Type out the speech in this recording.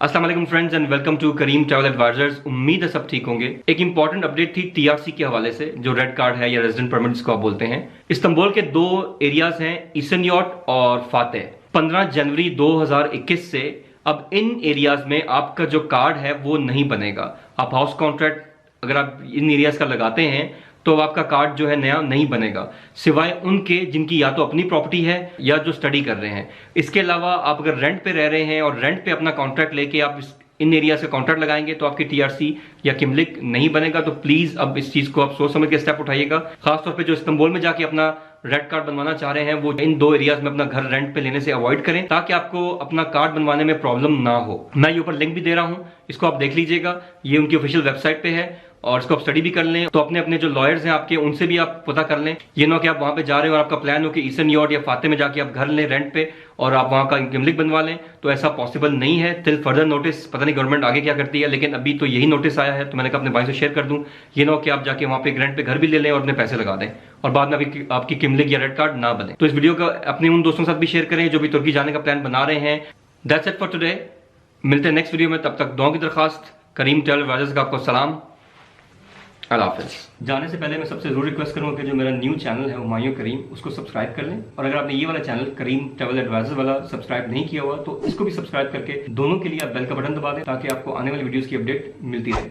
अस्सलाम वालेकुम friends and welcome to Karim travel advisors. उम्मीद है सब ठीक होंगे। एक इंपॉर्टेंट अपडेट थी टीआरसी के हवाले से, जो रेड कार्ड है या रेजिडेंट परमिट जिसको आप बोलते हैं। इस्तांबुल के दो एरियाज हैं, ईस्टर्न यॉट और फातेह। 15 जनवरी 2021 से अब इन एरियाज में आपका जो कार्ड है वो नहीं बनेगा। आप हाउस कॉन्ट्रैक्ट अगर आप इन एरियाज का लगाते हैं तो आपका कार्ड जो है नया नहीं बनेगा, सिवाय उनके जिनकी या तो अपनी प्रॉपर्टी है या जो स्टडी कर रहे हैं। इसके अलावा आप अगर रेंट पे रह रहे हैं और रेंट पे अपना कॉन्ट्रैक्ट लेके आप इन एरिया से कॉन्ट्रैक्ट लगाएंगे तो आपकी टीआरसी या किमलिक नहीं बनेगा। तो प्लीज अब इस चीज को आप सोच समझ के स्टेप उठाइएगा। खासतौर पे जो इस्तांबुल में जाके अपना रेड कार्ड बनवाना चाह रहे हैं वो इन दो एरियाज में अपना घर रेंट पे लेने से अवॉइड करें, ताकि आपको अपना कार्ड बनवाने में प्रॉब्लम ना हो। मैं ये ऊपर लिंक भी दे रहा हूं, इसको आप देख लीजिएगा। ये उनकी ऑफिशियल वेबसाइट पे है और इसको आप स्टडी भी कर लें। तो अपने अपने जो लॉयर्स हैं आपके, उनसे भी आप पता कर लें। ये ना कि आप वहां पे जा रहे हो और आपका प्लान हो कि ईस्टर्न यॉट या फातेह में जाके आप घर लें रेंट पे और आप वहां का किमलिक बनवा लें, तो ऐसा पॉसिबल नहीं है। टिल फर्दर नोटिस पता नहीं गवर्नमेंट आगे क्या करती है, लेकिन अभी तो यही नोटिस आया है तो मैंने कहा अपने भाई से शेयर कर दूं। ये ना कि आप जाके वहां पे रेंट पे घर भी ले लें और अपने पैसे लगा दें और बाद में आपकी किमलिक या रेड कार्ड ना बने। तो इस वीडियो को अपने उन दोस्तों के साथ भी शेयर करें जो भी तुर्की जाने का प्लान बना रहे हैं। That's it for today. मिलते हैं नेक्स्ट वीडियो में, तब तक दुआ की दरखास्त। करीम ट्रैवल एडवाइजर्स का आपको सलाम, अल्लाह हाफ़िज़। जाने से पहले मैं सबसे जरूर रिक्वेस्ट करूंगा कि जो मेरा न्यू चैनल है हुमायूं करीम, उसको सब्सक्राइब कर लें। और अगर आपने ये वाला चैनल करीम ट्रैवल एडवाइजर वाला सब्सक्राइब नहीं किया हुआ तो इसको भी सब्सक्राइब करके दोनों के लिए आप बेल का बटन दबा दें, ताकि आपको आने वाली वीडियोस की अपडेट मिलती रहे।